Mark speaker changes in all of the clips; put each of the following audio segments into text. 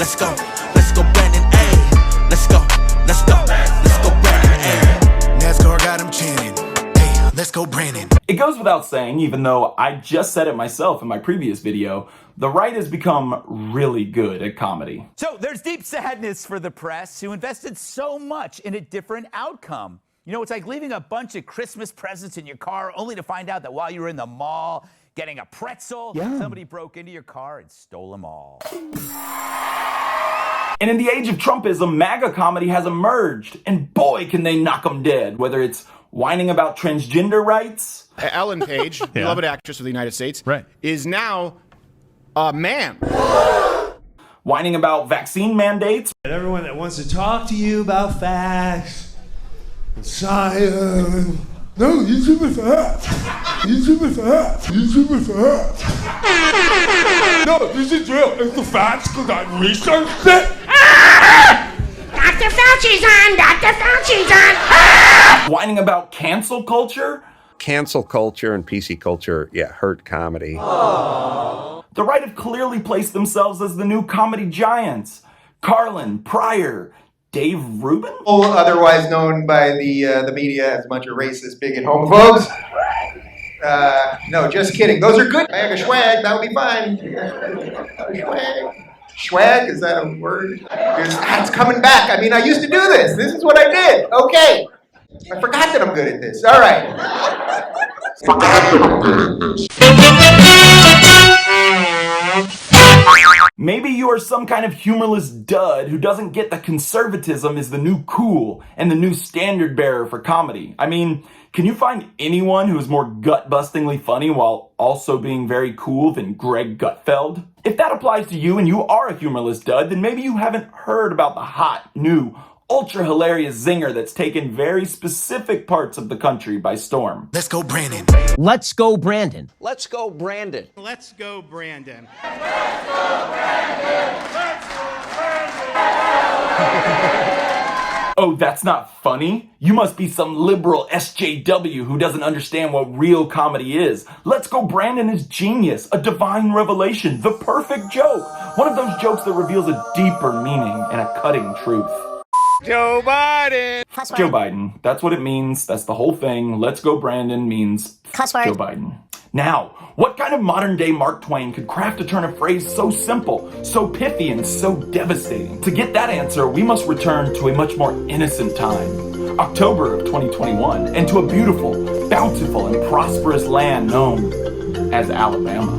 Speaker 1: let's go Brandon, ayy. Let's go Brandon, ayy. NASCAR got him chanting, ayy, let's go Brandon.
Speaker 2: It goes without saying, even though I just said it myself in my previous video, the right has become really good at comedy.
Speaker 3: So there's deep sadness for the press who invested so much in a different outcome. You know, it's like leaving a bunch of Christmas presents in your car only to find out that while you were in the mall getting a pretzel, somebody broke into your car and stole them all.
Speaker 2: And in the age of Trumpism, MAGA comedy has emerged, and boy, can they knock them dead, whether it's whining about transgender rights.
Speaker 4: Ellen Page, beloved actress of the United States, is now a man.
Speaker 2: Whining about vaccine mandates.
Speaker 5: And everyone that wants to talk to you about facts, science. No, you do it facts. You do it facts. You do it facts. No, this is real. It's the facts because I researched it.
Speaker 6: Dr. Fauci's on! Dr. Fauci's on!
Speaker 2: Whining about cancel culture.
Speaker 7: Cancel culture and PC culture, hurt comedy.
Speaker 2: The right have clearly placed themselves as the new comedy giants. Carlin, Pryor, Dave Rubin?
Speaker 8: Otherwise known by the media as a bunch of racist, bigot homophobes. No, just kidding. Those are good. MAGA swag, that would be fine. Swag. Swag, is that a word? It's coming back. I mean, I used to do this. This is what I did. Okay. I forgot that I'm good at this. All right.
Speaker 2: Maybe you are some kind of humorless dud who doesn't get that conservatism is the new cool and the new standard bearer for comedy. I mean, can you find anyone who is more gut-bustingly funny while also being very cool than Greg Gutfeld? If that applies to you and you are a humorless dud, then maybe you haven't heard about the hot, new, ultra-hilarious zinger that's taken very specific parts of the country by storm.
Speaker 1: Let's go Brandon.
Speaker 9: Let's go Brandon.
Speaker 7: Let's go Brandon.
Speaker 4: Let's go Brandon.
Speaker 2: Oh, that's not funny? You must be some liberal SJW who doesn't understand what real comedy is. Let's Go Brandon is genius, a divine revelation, the perfect joke. One of those jokes that reveals a deeper meaning and a cutting truth.
Speaker 4: Joe Biden.
Speaker 2: Joe Biden. That's what it means. That's the whole thing. Let's Go Brandon means Joe Biden. Now, what kind of modern day Mark Twain could craft a turn of phrase so simple, so pithy, and so devastating? To get that answer, we must return to a much more innocent time. October of 2021, and to a beautiful, bountiful, and prosperous land known as Alabama.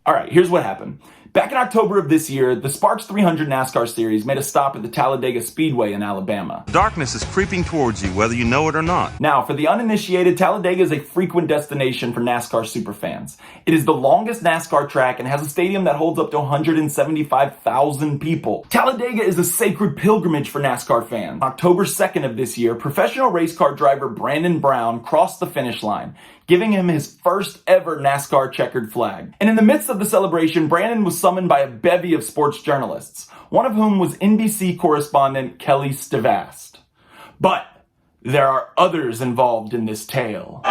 Speaker 2: Alright, here's what happened. Back in October of this year, the Sparks 300 NASCAR Series made a stop at the Talladega Speedway in Alabama.
Speaker 10: Darkness is creeping towards you, whether you know it or not.
Speaker 2: Now, for the uninitiated, Talladega is a frequent destination for NASCAR superfans. It is the longest NASCAR track and has a stadium that holds up to 175,000 people. Talladega is a sacred pilgrimage for NASCAR fans. October 2nd of this year, professional race car driver Brandon Brown crossed the finish line, giving him his first ever NASCAR checkered flag. And in the midst of the celebration, Brandon was summoned by a bevy of sports journalists, one of whom was NBC correspondent Kelly Stavast. But there are others involved in this tale.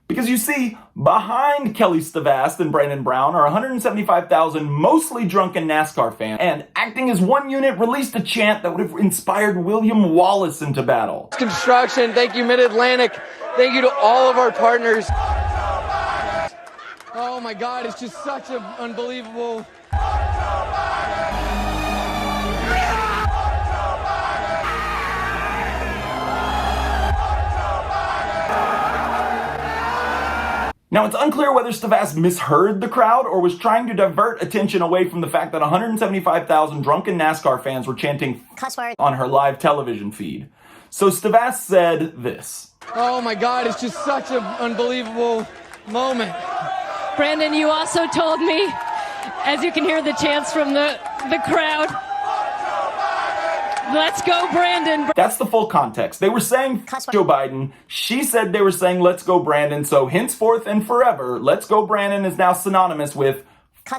Speaker 2: Because you see, behind Kelly Stavast and Brandon Brown are 175,000 mostly drunken NASCAR fans, and acting as one unit released a chant that would have inspired William Wallace into battle.
Speaker 11: Construction, thank you Mid-Atlantic, thank you to all of our partners. Oh my God, it's just such an unbelievable...
Speaker 2: Now, it's unclear whether Stavast misheard the crowd or was trying to divert attention away from the fact that 175,000 drunken NASCAR fans were chanting on her live television feed. So Stavast said this.
Speaker 11: Oh my God, it's just such an unbelievable moment.
Speaker 12: Brandon, you also told me, as you can hear the chants from the crowd, let's go Brandon.
Speaker 2: That's the full context. They were saying Joe Biden. She said they were saying let's go Brandon. So henceforth and forever, let's go Brandon is now synonymous with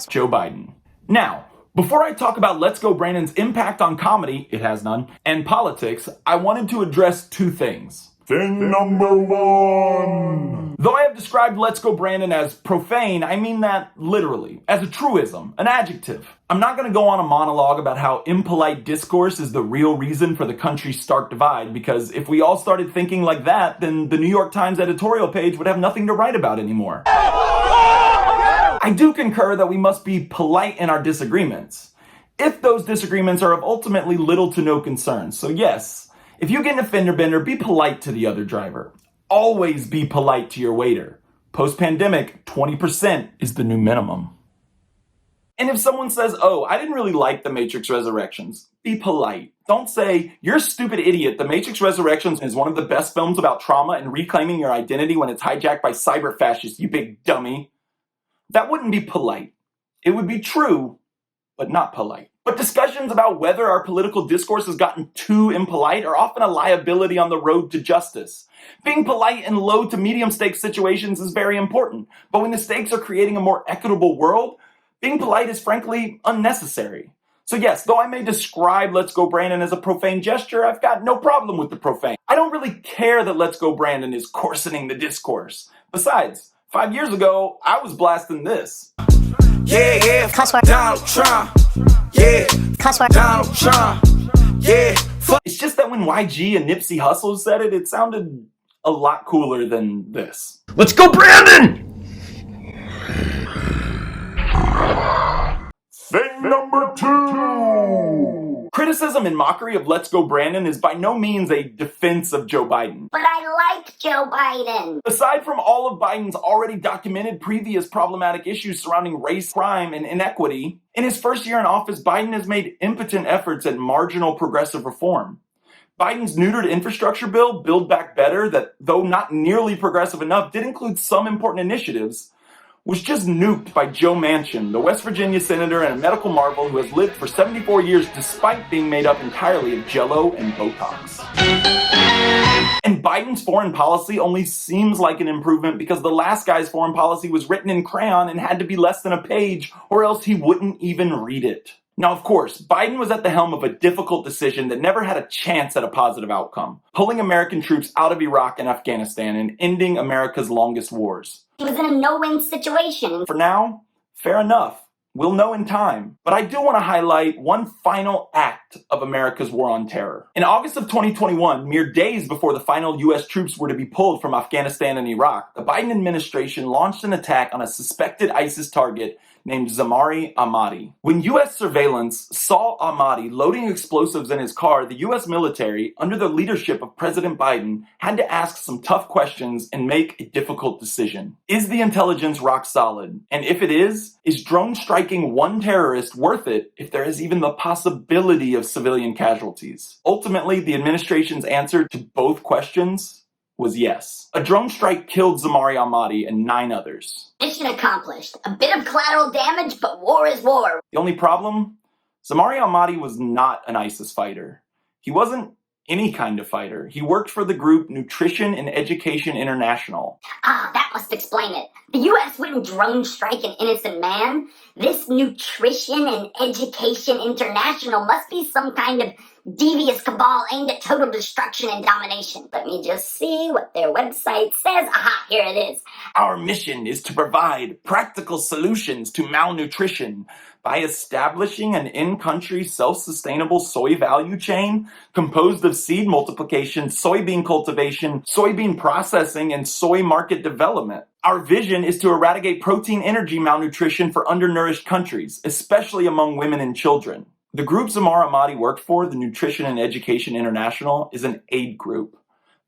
Speaker 2: Joe Biden. Now, before I talk about Let's Go Brandon's impact on comedy, it has none, and politics, I wanted to address two things. Thing number one. Though I have described Let's Go Brandon as profane, I mean that literally, as a truism, an adjective. I'm not going to go on a monologue about how impolite discourse is the real reason for the country's stark divide, because if we all started thinking like that, then the New York Times editorial page would have nothing to write about anymore. I do concur that we must be polite in our disagreements, if those disagreements are of ultimately little to no concern. So yes, if you get in a fender bender, be polite to the other driver. Always be polite to your waiter. Post-pandemic, 20% is the new minimum. And if someone says, oh, I didn't really like The Matrix Resurrections, be polite. Don't say, you're a stupid idiot. The Matrix Resurrections is one of the best films about trauma and reclaiming your identity when it's hijacked by cyber fascists, you big dummy. That wouldn't be polite. It would be true, but not polite. But discussions about whether our political discourse has gotten too impolite are often a liability on the road to justice. Being polite in low to medium stakes situations is very important, but when the stakes are creating a more equitable world, being polite is frankly unnecessary. So yes, though I may describe Let's Go Brandon as a profane gesture, I've got no problem with the profane. I don't really care that Let's Go Brandon is coarsening the discourse. Besides, 5 years ago, I was blasting this.
Speaker 1: Yeah, Donald Trump. Yeah, Donald Trump. Yeah.
Speaker 2: It's just that when YG and Nipsey Hussle said it, it sounded a lot cooler than this.
Speaker 9: Let's go, Brandon!
Speaker 2: Thing number two. Criticism and mockery of Let's Go Brandon is by no means a defense of Joe Biden.
Speaker 6: But I like Joe Biden.
Speaker 2: Aside from all of Biden's already documented previous problematic issues surrounding race, crime, and inequity, in his first year in office, Biden has made impotent efforts at marginal progressive reform. Biden's neutered infrastructure bill, Build Back Better, that though not nearly progressive enough, did include some important initiatives, was just nuked by Joe Manchin, the West Virginia senator and a medical marvel who has lived for 74 years despite being made up entirely of Jell-O and Botox. And Biden's foreign policy only seems like an improvement because the last guy's foreign policy was written in crayon and had to be less than a page, or else he wouldn't even read it. Now, of course, Biden was at the helm of a difficult decision that never had a chance at a positive outcome, pulling American troops out of Iraq and Afghanistan and ending America's longest wars.
Speaker 6: He was in a no-win situation.
Speaker 2: For now, fair enough. We'll know in time. But I do want to highlight one final act of America's war on terror. In August of 2021, mere days before the final U.S. troops were to be pulled from Afghanistan and Iraq, the Biden administration launched an attack on a suspected ISIS target named Zamari Ahmadi. When U.S. surveillance saw Ahmadi loading explosives in his car, the U.S. military, under the leadership of President Biden, had to ask some tough questions and make a difficult decision. Is the intelligence rock solid? And if it is drone striking one terrorist worth it if there is even the possibility of civilian casualties? Ultimately, the administration's answer to both questions was yes. A drone strike killed Zamari Ahmadi and 9 others.
Speaker 6: Mission accomplished. A bit of collateral damage, but war is war.
Speaker 2: The only problem? Zamari Ahmadi was not an ISIS fighter. He wasn't any kind of fighter. He worked for the group Nutrition and Education International.
Speaker 6: Ah, that must explain it. The U.S. wouldn't drone strike an innocent man. This Nutrition and Education International must be some kind of devious cabal aimed at total destruction and domination. Let me just see what their website says. Aha, here it is.
Speaker 2: Our mission is to provide practical solutions to malnutrition by establishing an in-country self-sustainable soy value chain composed of seed multiplication, soybean cultivation, soybean processing, and soy market development. Our vision is to eradicate protein energy malnutrition for undernourished countries, especially among women and children. The group Zamari Ahmadi worked for, the Nutrition and Education International, is an aid group.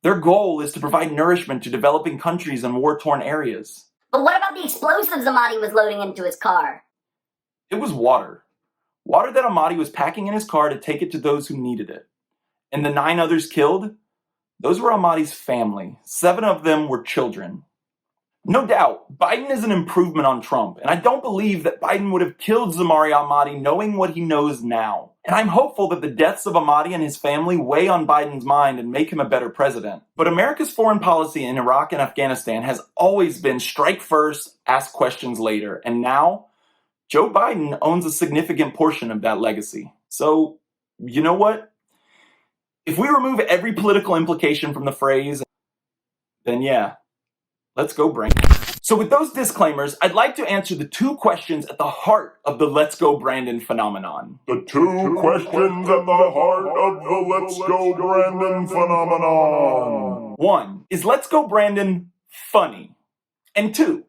Speaker 2: Their goal is to provide nourishment to developing countries in war-torn areas.
Speaker 6: But what about the explosives Ahmadi was loading into his car?
Speaker 2: It was water. Water that Ahmadi was packing in his car to take it to those who needed it. And the 9 others killed? Those were Ahmadi's family. 7 of them were children. No doubt, Biden is an improvement on Trump, and I don't believe that Biden would have killed Zamari Ahmadi knowing what he knows now. And I'm hopeful that the deaths of Ahmadi and his family weigh on Biden's mind and make him a better president. But America's foreign policy in Iraq and Afghanistan has always been strike first, ask questions later, and now Joe Biden owns a significant portion of that legacy. So, you know what? If we remove every political implication from the phrase, then yeah, let's go Brandon. So with those disclaimers, I'd like to answer the two questions at the heart of the Let's Go Brandon phenomenon.
Speaker 5: The two questions at the heart of the Let's Go Brandon phenomenon.
Speaker 2: 1. Is Let's Go Brandon funny? And 2.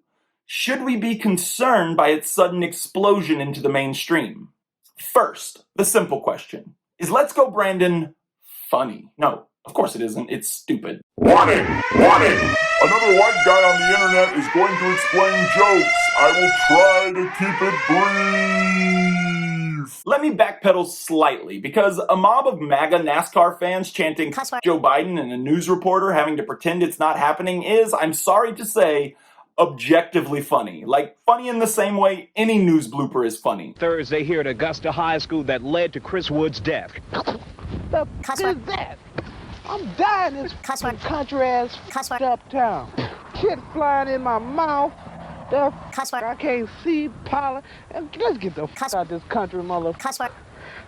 Speaker 2: Should we be concerned by its sudden explosion into the mainstream? First, the simple question. Is Let's Go Brandon funny? No, of course it isn't. It's stupid.
Speaker 5: Warning! Warning! Another white guy on the internet is going to explain jokes. I will try to keep it brief.
Speaker 2: Let me backpedal slightly, because a mob of MAGA NASCAR fans chanting Joe Biden and a news reporter having to pretend it's not happening is, I'm sorry to say, objectively funny. Like, funny in the same way any news blooper is funny.
Speaker 13: Thursday here at Augusta High School that led to Chris Wood's death.
Speaker 14: The f*** is that? I'm dying in this country-ass uptown. Shit flying in my mouth. I can't see pollen. Let's get the f*** out of this country, motherfucker.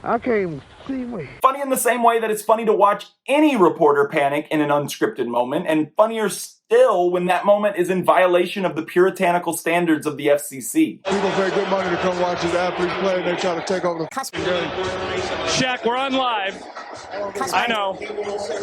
Speaker 14: I can't even see me.
Speaker 2: Funny in the same way that it's funny to watch any reporter panic in an unscripted moment, and funnier still when that moment is in violation of the puritanical standards of the FCC.
Speaker 15: People pay good money to come watch these athletes play, and they try to take over the game.
Speaker 16: Shaq, we're on live. I know.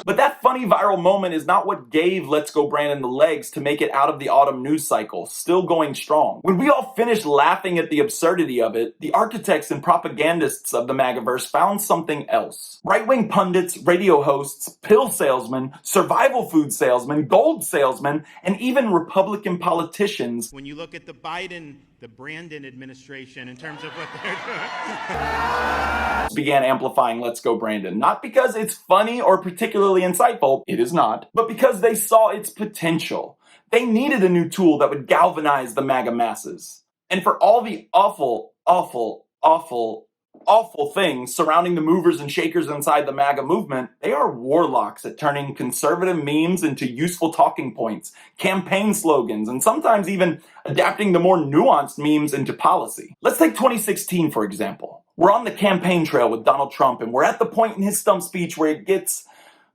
Speaker 2: But that funny viral moment is not what gave Let's Go Brandon the legs to make it out of the autumn news cycle, still going strong. When we all finished laughing at the absurdity of it, the architects and propagandists of the MAGA-verse found something else. Right-wing pundits, radio hosts, pill salesmen, survival food salesmen, gold salesmen, and even Republican politicians.
Speaker 17: When you look at the Brandon administration in terms of what they're doing.
Speaker 2: Began amplifying Let's Go Brandon. Not because it's funny or particularly insightful, it is not, but because they saw its potential. They needed a new tool that would galvanize the MAGA masses. And for all the awful things surrounding the movers and shakers inside the MAGA movement, they are warlocks at turning conservative memes into useful talking points, campaign slogans, and sometimes even adapting the more nuanced memes into policy. Let's take 2016, for example. We're on the campaign trail with Donald Trump, and we're at the point in his stump speech where it gets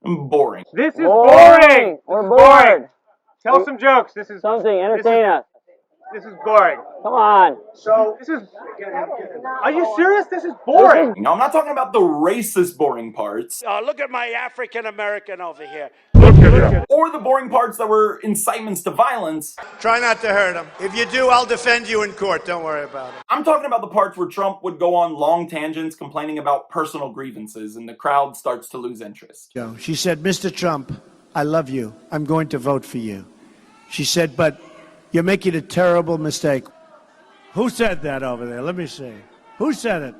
Speaker 2: boring.
Speaker 18: This is boring! We're bored! Tell some jokes. This is something. Entertain us. This is boring. Come on. So, this is... Are you serious? This is boring.
Speaker 2: No, I'm not talking about the racist boring parts.
Speaker 19: Look at my African American over here.
Speaker 2: Or the boring parts that were incitements to violence.
Speaker 19: Try not to hurt him. If you do, I'll defend you in court. Don't worry about it.
Speaker 2: I'm talking about the parts where Trump would go on long tangents complaining about personal grievances and the crowd starts to lose interest.
Speaker 20: She said, Mr. Trump, I love you. I'm going to vote for you. She said, but you're making a terrible mistake. Who said that over there? Let me see. Who said it?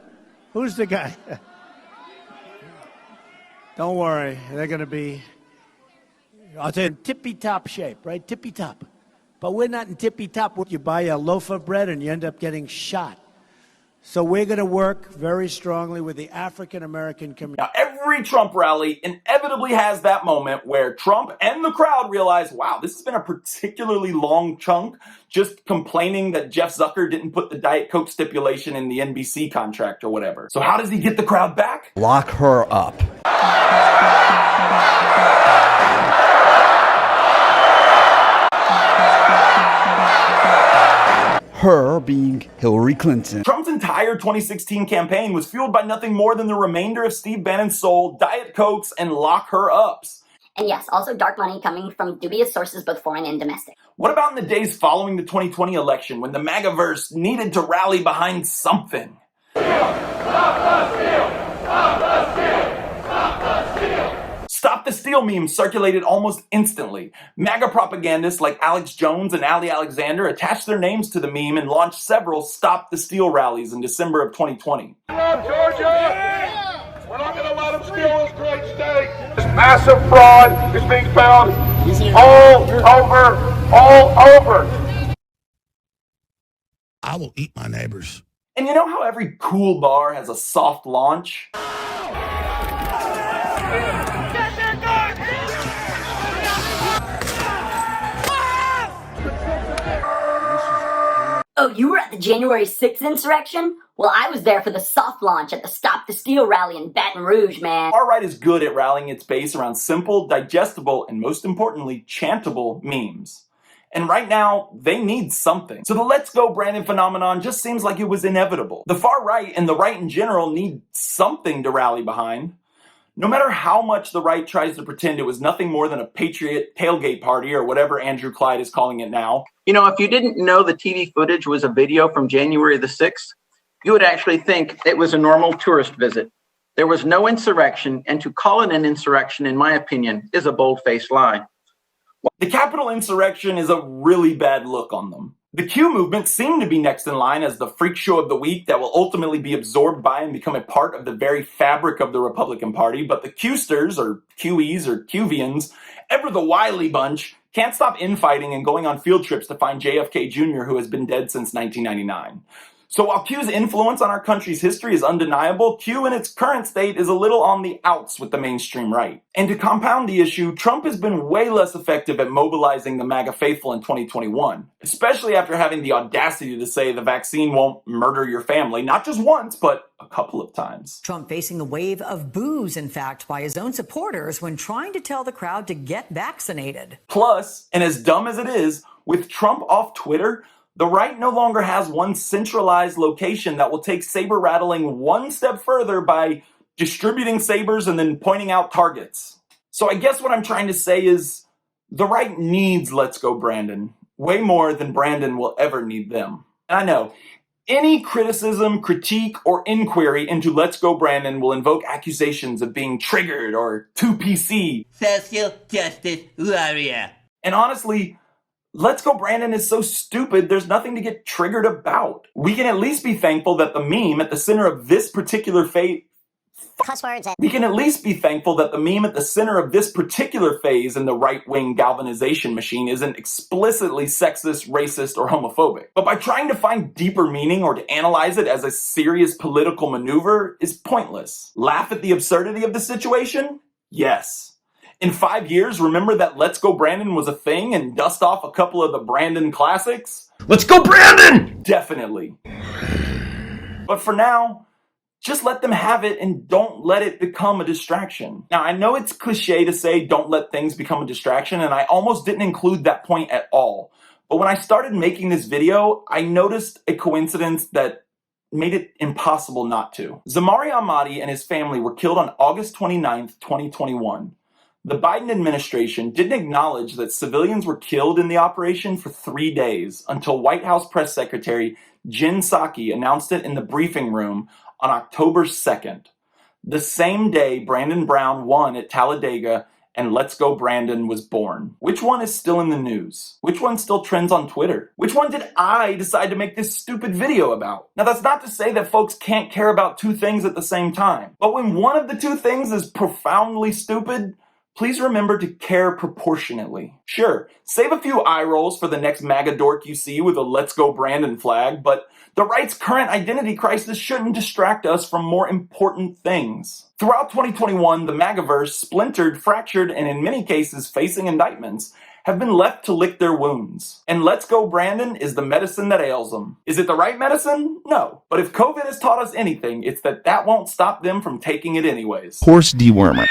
Speaker 20: Who's the guy? Don't worry. They're going to be, I'll tell you, tippy-top shape, right? Tippy-top. But we're not in tippy-top. You buy a loaf of bread and you end up getting shot. So we're going to work very strongly with the African-American community.
Speaker 2: Now, every Trump rally inevitably has that moment where Trump and the crowd realize, wow, this has been a particularly long chunk, just complaining that Jeff Zucker didn't put the Diet Coke stipulation in the NBC contract or whatever. So how does he get the crowd back?
Speaker 21: Lock her up. Her being Hillary Clinton.
Speaker 2: Trump's entire 2016 campaign was fueled by nothing more than the remainder of Steve Bannon's soul, Diet Cokes, and lock her ups.
Speaker 6: And yes, also dark money coming from dubious sources, both foreign and domestic.
Speaker 2: What about in the days following the 2020 election when the MAGA-verse needed to rally behind something? Stop the Steal meme circulated almost instantly. MAGA propagandists like Alex Jones and Ali Alexander attached their names to the meme and launched several Stop the Steal rallies in December of 2020.
Speaker 5: Love Georgia! We're not going to let them steal this great state. This massive fraud is being found all over.
Speaker 22: I will eat my neighbors.
Speaker 2: And you know how every cool bar has a soft launch?
Speaker 6: Oh, you were at the January 6th insurrection? Well, I was there for the soft launch at the Stop the Steal rally in Baton Rouge, man.
Speaker 2: Far right is good at rallying its base around simple, digestible, and most importantly, chantable memes. And right now, they need something. So the Let's Go Brandon phenomenon just seems like it was inevitable. The far right and the right in general need something to rally behind. No matter how much the right tries to pretend it was nothing more than a patriot tailgate party or whatever Andrew Clyde is calling it now.
Speaker 3: You know, if you didn't know the TV footage was a video from January the 6th, you would actually think it was a normal tourist visit. There was no insurrection, and to call it an insurrection, in my opinion, is a bold-faced lie.
Speaker 2: The Capitol insurrection is a really bad look on them. The Q movement seemed to be next in line as the freak show of the week that will ultimately be absorbed by and become a part of the very fabric of the Republican Party, but the Qsters, or QEs, or QVians, ever the wily bunch, can't stop infighting and going on field trips to find JFK Jr., who has been dead since 1999. So while Q's influence on our country's history is undeniable, Q in its current state is a little on the outs with the mainstream right. And to compound the issue, Trump has been way less effective at mobilizing the MAGA faithful in 2021, especially after having the audacity to say the vaccine won't murder your family, not just once, but a couple of times.
Speaker 8: Trump facing a wave of boos, in fact, by his own supporters when trying to tell the crowd to get vaccinated.
Speaker 2: Plus, and as dumb as it is, with Trump off Twitter, the right no longer has one centralized location that will take saber rattling one step further by distributing sabers and then pointing out targets. So I guess what I'm trying to say is the right needs Let's Go Brandon way more than Brandon will ever need them. And I know any criticism, critique, or inquiry into Let's Go Brandon will invoke accusations of being triggered or too PC.
Speaker 23: Social justice warrior.
Speaker 2: And honestly, Let's Go Brandon is so stupid, there's nothing to get triggered about. We can at least be thankful that the meme at the center of this particular phase... We can at least be thankful that the meme at the center of this particular phase in the right-wing galvanization machine isn't explicitly sexist, racist, or homophobic. But by trying to find deeper meaning or to analyze it as a serious political maneuver is pointless. Laugh at the absurdity of the situation? Yes. In 5 years, remember that Let's Go Brandon was a thing and dust off a couple of the Brandon classics? Let's go Brandon! Definitely. But for now, just let them have it and don't let it become a distraction. Now, I know it's cliche to say don't let things become a distraction, and I almost didn't include that point at all. But when I started making this video, I noticed a coincidence that made it impossible not to. Zamari Ahmadi and his family were killed on August 29th, 2021. The Biden administration didn't acknowledge that civilians were killed in the operation for 3 days until White House Press Secretary Jen Psaki announced it in the briefing room on October 2nd, the same day Brandon Brown won at Talladega and Let's Go Brandon was born. Which one is still in the news? Which one still trends on Twitter? Which one did I decide to make this stupid video about? Now, that's not to say that folks can't care about two things at the same time, but when one of the two things is profoundly stupid, please remember to care proportionately. Sure, save a few eye rolls for the next MAGA dork you see with a Let's Go Brandon flag, but the right's current identity crisis shouldn't distract us from more important things. Throughout 2021, the MAGA-verse, splintered, fractured, and in many cases facing indictments, have been left to lick their wounds. And Let's Go Brandon is the medicine that ails them. Is it the right medicine? No. But if COVID has taught us anything, it's that won't stop them from taking it anyways.
Speaker 24: Horse dewormer.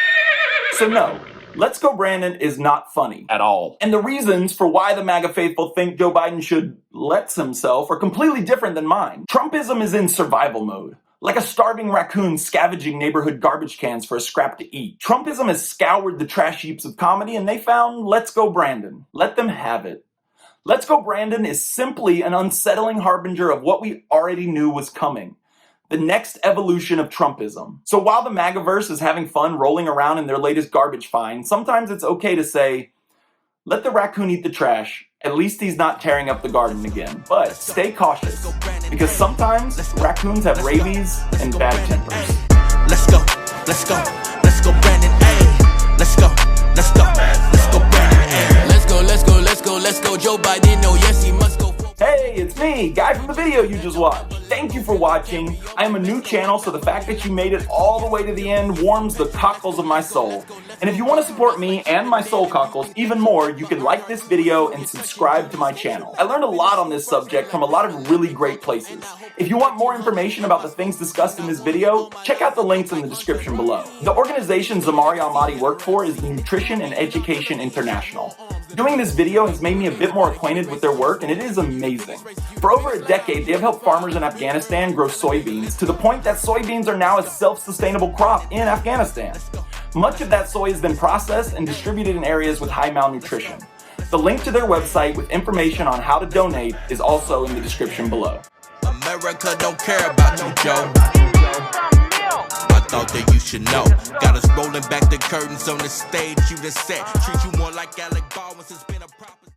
Speaker 2: So no, Let's Go Brandon is not funny at all. And the reasons for why the MAGA faithful think Joe Biden should let's himself are completely different than mine. Trumpism is in survival mode, like a starving raccoon scavenging neighborhood garbage cans for a scrap to eat. Trumpism has scoured the trash heaps of comedy and they found Let's Go Brandon. Let them have it. Let's Go Brandon is simply an unsettling harbinger of what we already knew was coming. The next evolution of Trumpism. So while the MAGA-verse is having fun rolling around in their latest garbage find, sometimes it's okay to say, let the raccoon eat the trash. At least he's not tearing up the garden again. But stay cautious, because sometimes raccoons have rabies and bad tempers.
Speaker 1: Let's go, let's go, let's go Brandon, ayy. Let's go, let's go, let's go Brandon, ayy. Let's go, let's go, let's go, let's go Joe Biden, oh yes he must go.
Speaker 2: Hey! Hey, it's me, guy from the video you just watched. Thank you for watching. I am a new channel, so the fact that you made it all the way to the end warms the cockles of my soul. And if you want to support me and my soul cockles even more, you can like this video and subscribe to my channel. I learned a lot on this subject from a lot of really great places. If you want more information about the things discussed in this video, check out the links in the description below. The organization Zamari Almaty worked for is Nutrition and Education International. Doing this video has made me a bit more acquainted with their work, and it is amazing. For over a decade, they have helped farmers in Afghanistan grow soybeans to the point that soybeans are now a self-sustainable crop in Afghanistan. Much of that soy has been processed and distributed in areas with high malnutrition. The link to their website with information on how to donate is also in the description below.
Speaker 1: America don't care about you, Joe. I thought that you should know. Got us rolling back the curtains on the stage you just set. Treat you more like Alec Baldwin since been a proper